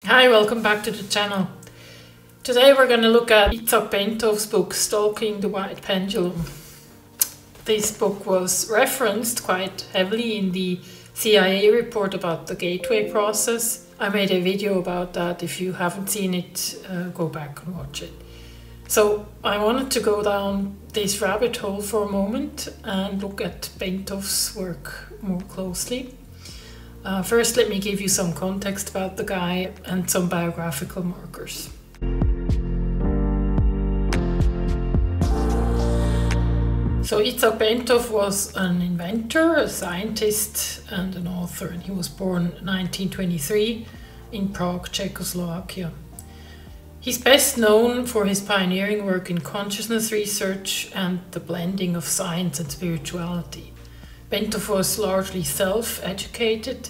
Hi, welcome back to the channel. Today we're going to look at Itzhak Bentov's book Stalking the Wild Pendulum. This book was referenced quite heavily in the CIA report about the gateway process. I made a video about that. If you haven't seen it, go back and watch it. So I wanted to go down this rabbit hole for a moment and look at Bentov's work more closely. First, let me give you some context about the guy and some biographical markers. So Izhak Bentov was an inventor, a scientist and an author, and he was born 1923 in Prague, Czechoslovakia. He's best known for his pioneering work in consciousness research and the blending of science and spirituality. Bentov was largely self-educated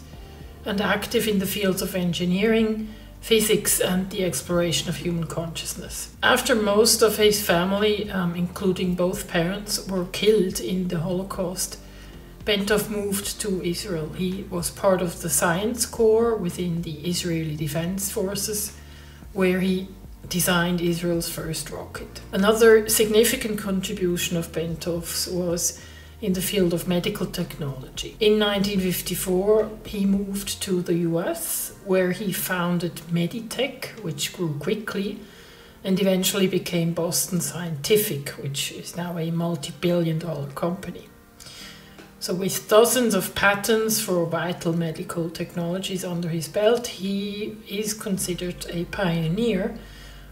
and active in the fields of engineering, physics and the exploration of human consciousness. After most of his family, including both parents, were killed in the Holocaust, Bentov moved to Israel. He was part of the science corps within the Israeli Defense Forces, where he designed Israel's first rocket. Another significant contribution of Bentov's was in the field of medical technology. In 1954, he moved to the US, where he founded Meditech, which grew quickly, and eventually became Boston Scientific, which is now a multi-billion-dollar company. So with dozens of patents for vital medical technologies under his belt, he is considered a pioneer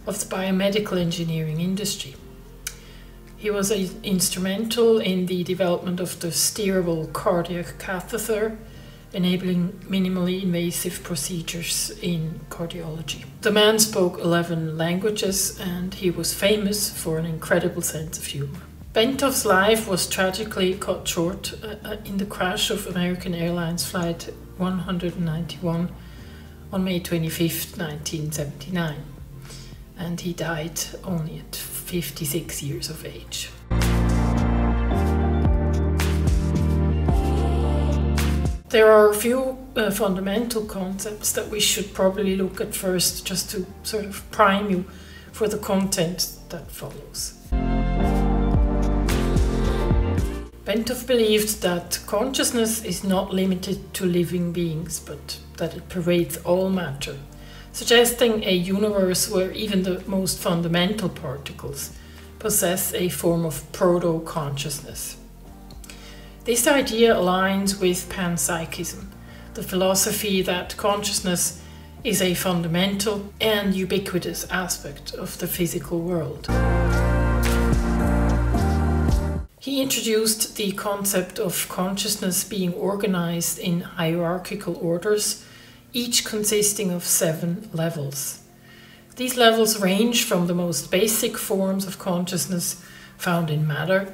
of the biomedical engineering industry. He was instrumental in the development of the steerable cardiac catheter, enabling minimally invasive procedures in cardiology. The man spoke 11 languages and he was famous for an incredible sense of humor. Bentov's life was tragically cut short in the crash of American Airlines Flight 191 on May 25, 1979. And he died only at 56 years of age. There are a few fundamental concepts that we should probably look at first, just to sort of prime you for the content that follows. Bentov believed that consciousness is not limited to living beings, but that it pervades all matter, suggesting a universe where even the most fundamental particles possess a form of proto-consciousness. This idea aligns with panpsychism, the philosophy that consciousness is a fundamental and ubiquitous aspect of the physical world. He introduced the concept of consciousness being organized in hierarchical orders, each consisting of 7 levels. These levels range from the most basic forms of consciousness found in matter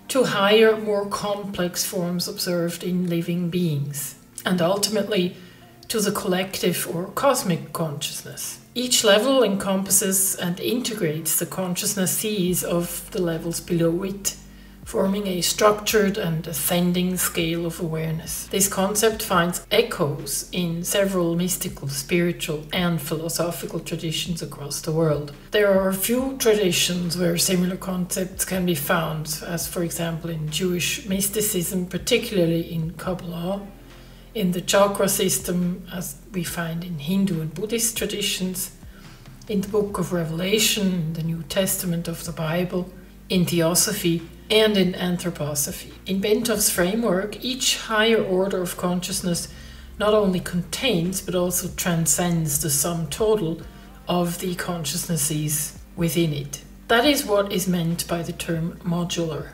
to higher, more complex forms observed in living beings, and ultimately to the collective or cosmic consciousness. Each level encompasses and integrates the consciousness seas of the levels below it, forming a structured and ascending scale of awareness. This concept finds echoes in several mystical, spiritual and philosophical traditions across the world. There are a few traditions where similar concepts can be found, as for example in Jewish mysticism, particularly in Kabbalah, in the chakra system, as we find in Hindu and Buddhist traditions, in the Book of Revelation, in the New Testament of the Bible, in Theosophy, and in anthroposophy. In Bentov's framework, each higher order of consciousness not only contains but also transcends the sum total of the consciousnesses within it. That is what is meant by the term modular.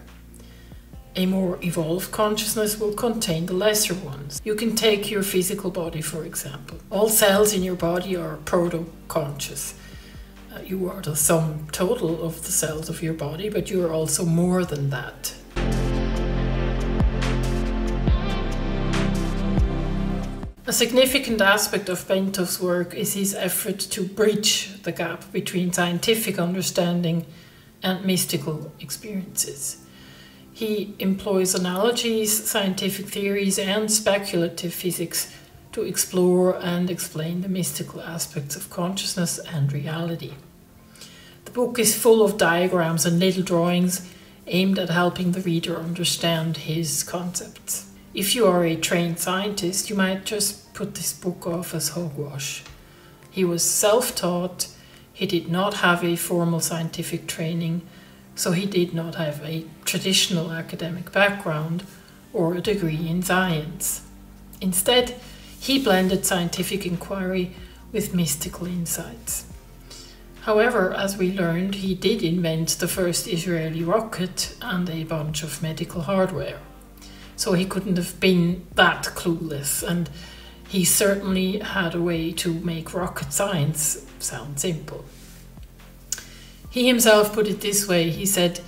A more evolved consciousness will contain the lesser ones. You can take your physical body, for example. All cells in your body are proto-conscious. You are the sum total of the cells of your body, but you are also more than that. A significant aspect of Bentov's work is his effort to bridge the gap between scientific understanding and mystical experiences. He employs analogies, scientific theories, and speculative physics to to explore and explain the mystical aspects of consciousness and reality. The book is full of diagrams and little drawings aimed at helping the reader understand his concepts. If you are a trained scientist, you might just put this book off as hogwash. He was self-taught, he did not have a formal scientific training, so he did not have a traditional academic background or a degree in science. Instead, he blended scientific inquiry with mystical insights. However, as we learned, he did invent the first Israeli rocket and a bunch of medical hardware. So he couldn't have been that clueless, and he certainly had a way to make rocket science sound simple. He himself put it this way. He said,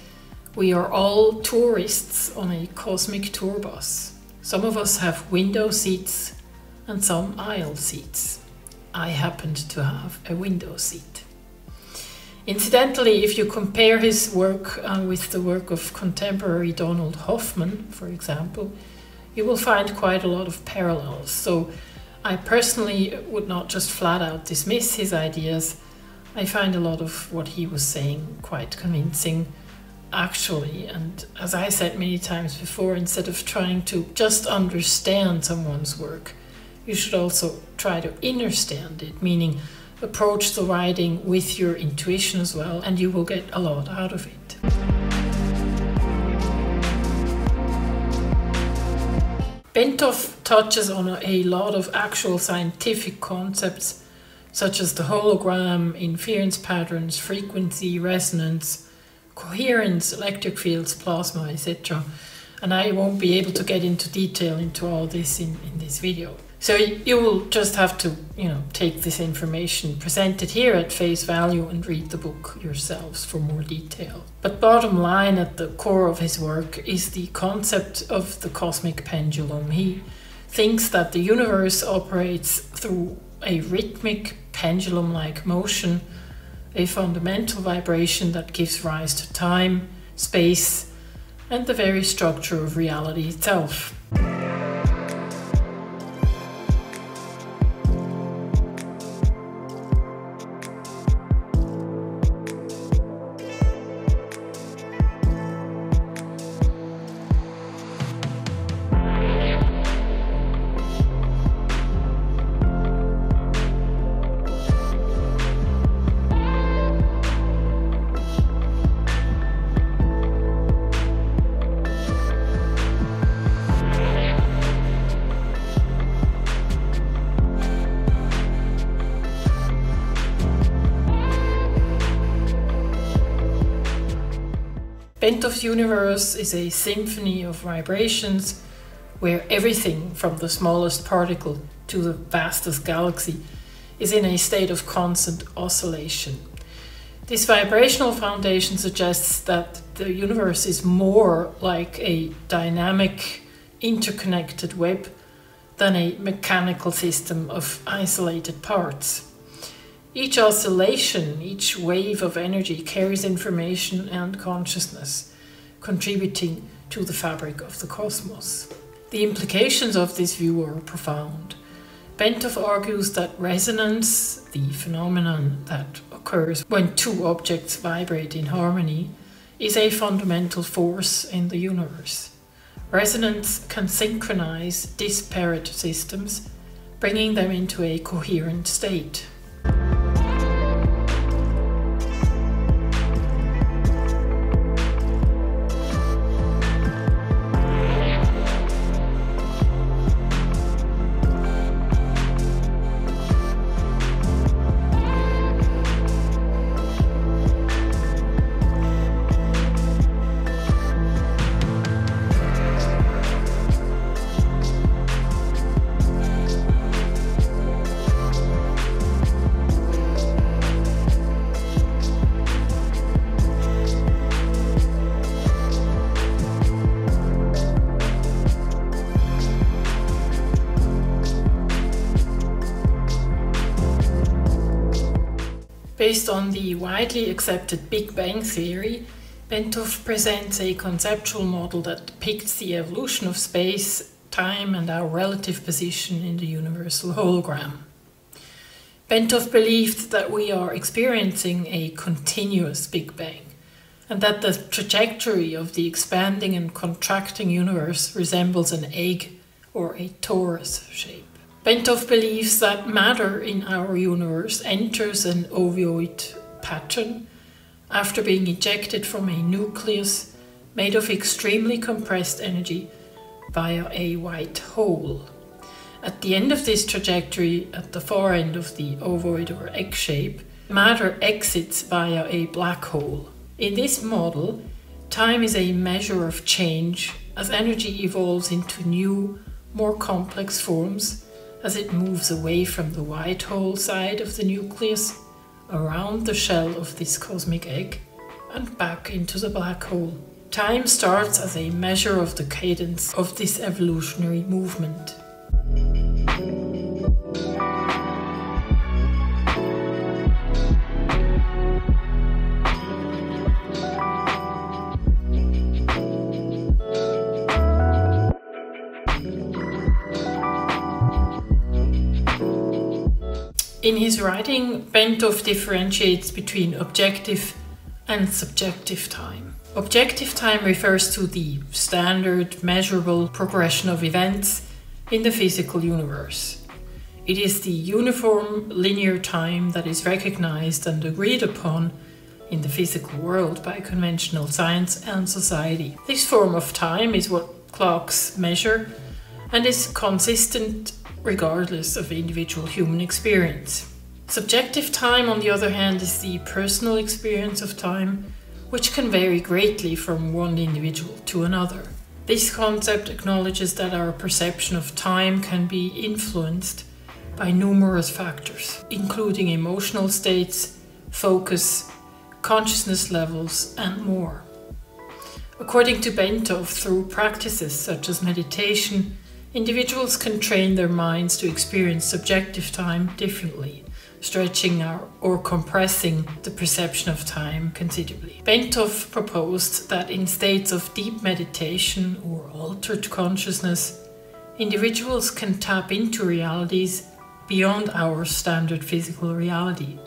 "We are all tourists on a cosmic tour bus. Some of us have window seats and some aisle seats. I happened to have a window seat." Incidentally, if you compare his work with the work of contemporary Donald Hoffman, for example, you will find quite a lot of parallels. So I personally would not just flat out dismiss his ideas. I find a lot of what he was saying quite convincing, actually. And as I said many times before, instead of trying to just understand someone's work, you should also try to understand it, meaning approach the writing with your intuition as well, and you will get a lot out of it. Bentov touches on a lot of actual scientific concepts, such as the hologram, inference patterns, frequency, resonance, coherence, electric fields, plasma, etc. And I won't be able to get into detail into all this in this video. So you will just have to, take this information presented here at face value and read the book yourselves for more detail. But bottom line, at the core of his work is the concept of the cosmic pendulum. He thinks that the universe operates through a rhythmic pendulum-like motion, a fundamental vibration that gives rise to time, space, and the very structure of reality itself. Bentov's universe is a symphony of vibrations where everything from the smallest particle to the vastest galaxy is in a state of constant oscillation. This vibrational foundation suggests that the universe is more like a dynamic, interconnected web than a mechanical system of isolated parts. Each oscillation, each wave of energy carries information and consciousness, contributing to the fabric of the cosmos. The implications of this view are profound. Bentov argues that resonance, the phenomenon that occurs when two objects vibrate in harmony, is a fundamental force in the universe. Resonance can synchronize disparate systems, bringing them into a coherent state. Based on the widely accepted Big Bang theory, Bentov presents a conceptual model that depicts the evolution of space time and our relative position in the universal hologram. Bentov believed that we are experiencing a continuous Big Bang, and that the trajectory of the expanding and contracting universe resembles an egg or a torus shape. Bentov believes that matter in our universe enters an ovoid pattern after being ejected from a nucleus made of extremely compressed energy via a white hole. At the end of this trajectory, at the far end of the ovoid or egg shape, matter exits via a black hole. In this model, time is a measure of change as energy evolves into new, more complex forms as it moves away from the white hole side of the nucleus, around the shell of this cosmic egg, and back into the black hole. Time starts as a measure of the cadence of this evolutionary movement. In his writing, Bentov differentiates between objective and subjective time. Objective time refers to the standard, measurable progression of events in the physical universe. It is the uniform, linear time that is recognized and agreed upon in the physical world by conventional science and society. This form of time is what clocks measure and is consistent regardless of individual human experience. Subjective time, on the other hand, is the personal experience of time, which can vary greatly from one individual to another. This concept acknowledges that our perception of time can be influenced by numerous factors, including emotional states, focus, consciousness levels, and more. According to Bentov, through practices such as meditation, individuals can train their minds to experience subjective time differently, stretching or compressing the perception of time considerably. Bentov proposed that in states of deep meditation or altered consciousness, individuals can tap into realities beyond our standard physical reality.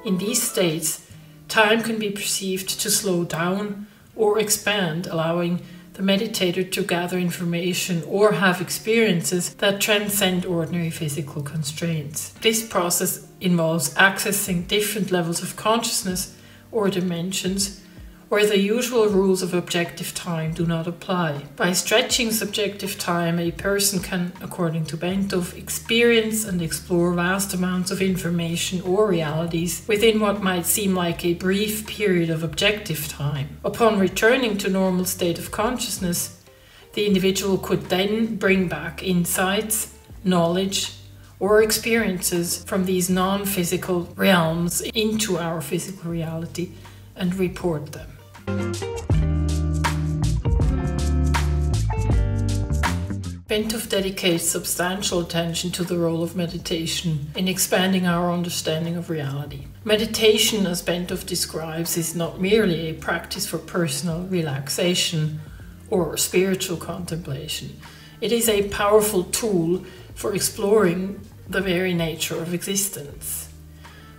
In these states, time can be perceived to slow down or expand, allowing the meditator to gather information or have experiences that transcend ordinary physical constraints. This process involves accessing different levels of consciousness or dimensions where the usual rules of objective time do not apply. By stretching subjective time, a person can, according to Bentov, experience and explore vast amounts of information or realities within what might seem like a brief period of objective time. Upon returning to normal state of consciousness, the individual could then bring back insights, knowledge, or experiences from these non-physical realms into our physical reality and report them. Bentov dedicates substantial attention to the role of meditation in expanding our understanding of reality. Meditation, as Bentov describes, is not merely a practice for personal relaxation or spiritual contemplation. It is a powerful tool for exploring the very nature of existence.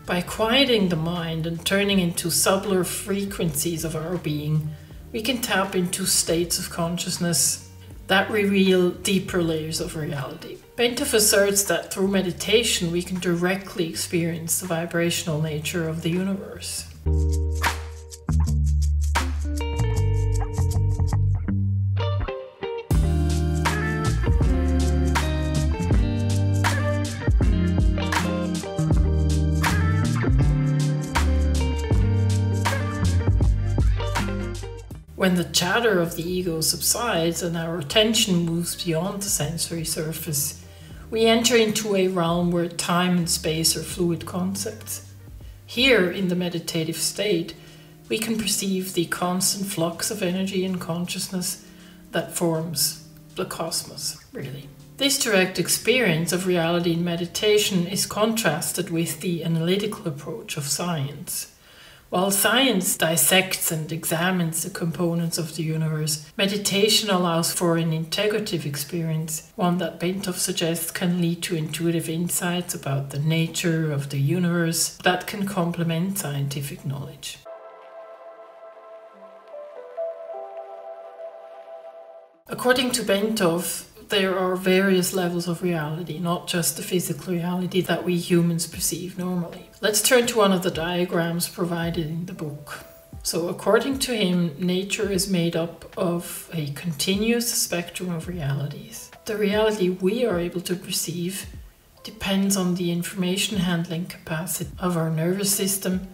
By quieting the mind and turning into subtler frequencies of our being, we can tap into states of consciousness that reveal deeper layers of reality. Bentov asserts that through meditation we can directly experience the vibrational nature of the universe. When the chatter of the ego subsides and our attention moves beyond the sensory surface, we enter into a realm where time and space are fluid concepts. Here, in the meditative state, we can perceive the constant flux of energy and consciousness that forms the cosmos, really. This direct experience of reality in meditation is contrasted with the analytical approach of science, While science dissects and examines the components of the universe, meditation allows for an integrative experience, one that Bentov suggests can lead to intuitive insights about the nature of the universe that can complement scientific knowledge. According to Bentov, there are various levels of reality, not just the physical reality that we humans perceive normally. Let's turn to one of the diagrams provided in the book. So according to him, nature is made up of a continuous spectrum of realities. The reality we are able to perceive depends on the information handling capacity of our nervous system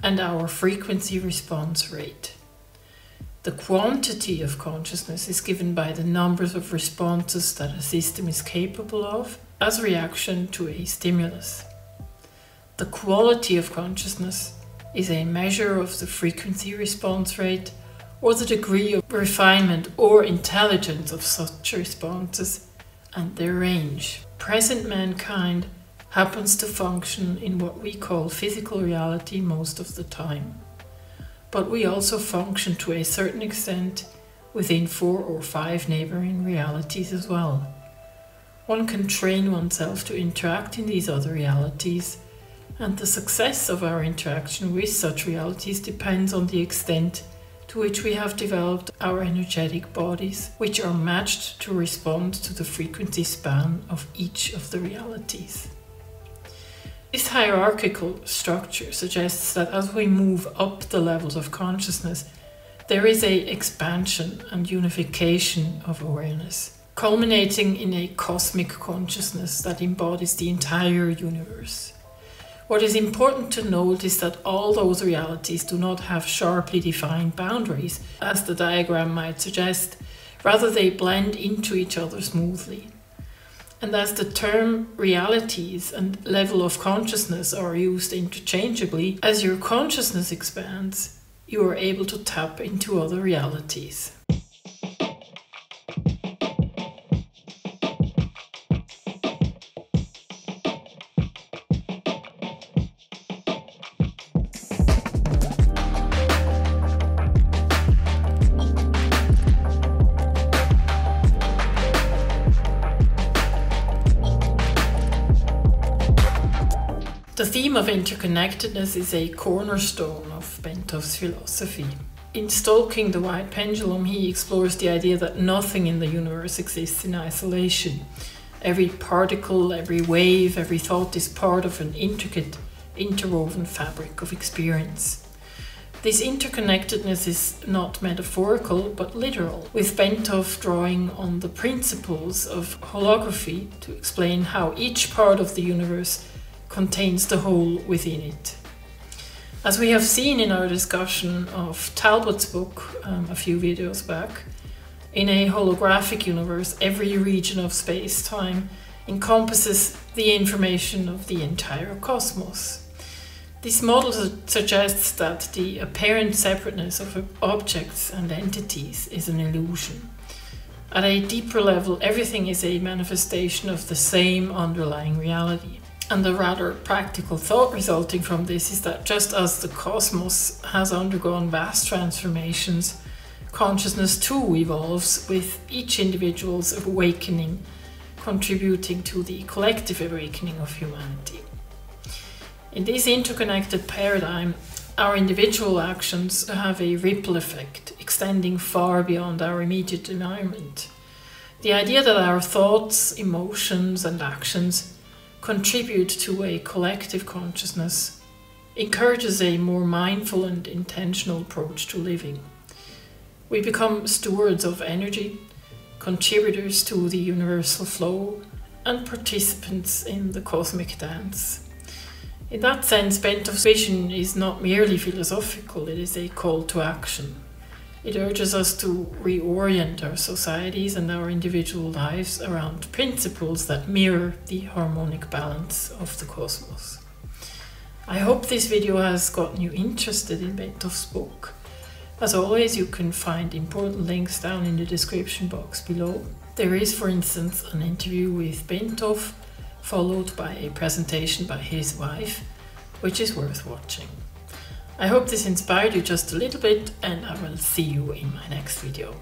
and our frequency response rate. The quantity of consciousness is given by the numbers of responses that a system is capable of as reaction to a stimulus. The quality of consciousness is a measure of the frequency response rate or the degree of refinement or intelligence of such responses and their range. Present mankind happens to function in what we call physical reality most of the time. But we also function to a certain extent within 4 or 5 neighboring realities as well. One can train oneself to interact in these other realities, and the success of our interaction with such realities depends on the extent to which we have developed our energetic bodies, which are matched to respond to the frequency span of each of the realities. This hierarchical structure suggests that as we move up the levels of consciousness, there is an expansion and unification of awareness, culminating in a cosmic consciousness that embodies the entire universe. What is important to note is that all those realities do not have sharply defined boundaries, as the diagram might suggest. Rather, they blend into each other smoothly. And as the term realities and level of consciousness are used interchangeably, as your consciousness expands, you are able to tap into other realities. The theme of interconnectedness is a cornerstone of Bentov's philosophy. In Stalking the Wild Pendulum, he explores the idea that nothing in the universe exists in isolation. Every particle, every wave, every thought is part of an intricate, interwoven fabric of experience. This interconnectedness is not metaphorical, but literal, with Bentov drawing on the principles of holography to explain how each part of the universe contains the whole within it. As we have seen in our discussion of Talbot's book a few videos back, in a holographic universe, every region of space-time encompasses the information of the entire cosmos. This model suggests that the apparent separateness of objects and entities is an illusion. At a deeper level, everything is a manifestation of the same underlying reality. And the rather practical thought resulting from this is that just as the cosmos has undergone vast transformations, consciousness too evolves, with each individual's awakening contributing to the collective awakening of humanity. In this interconnected paradigm, our individual actions have a ripple effect, extending far beyond our immediate environment. The idea that our thoughts, emotions, and actions contribute to a collective consciousness encourages a more mindful and intentional approach to living. We become stewards of energy, contributors to the universal flow, and participants in the cosmic dance. In that sense, Bentov's vision is not merely philosophical, it is a call to action. It urges us to reorient our societies and our individual lives around principles that mirror the harmonic balance of the cosmos. I hope this video has gotten you interested in Bentov's book. As always, you can find important links down in the description box below. There is, for instance, an interview with Bentov, followed by a presentation by his wife, which is worth watching. I hope this inspired you just a little bit, and I will see you in my next video.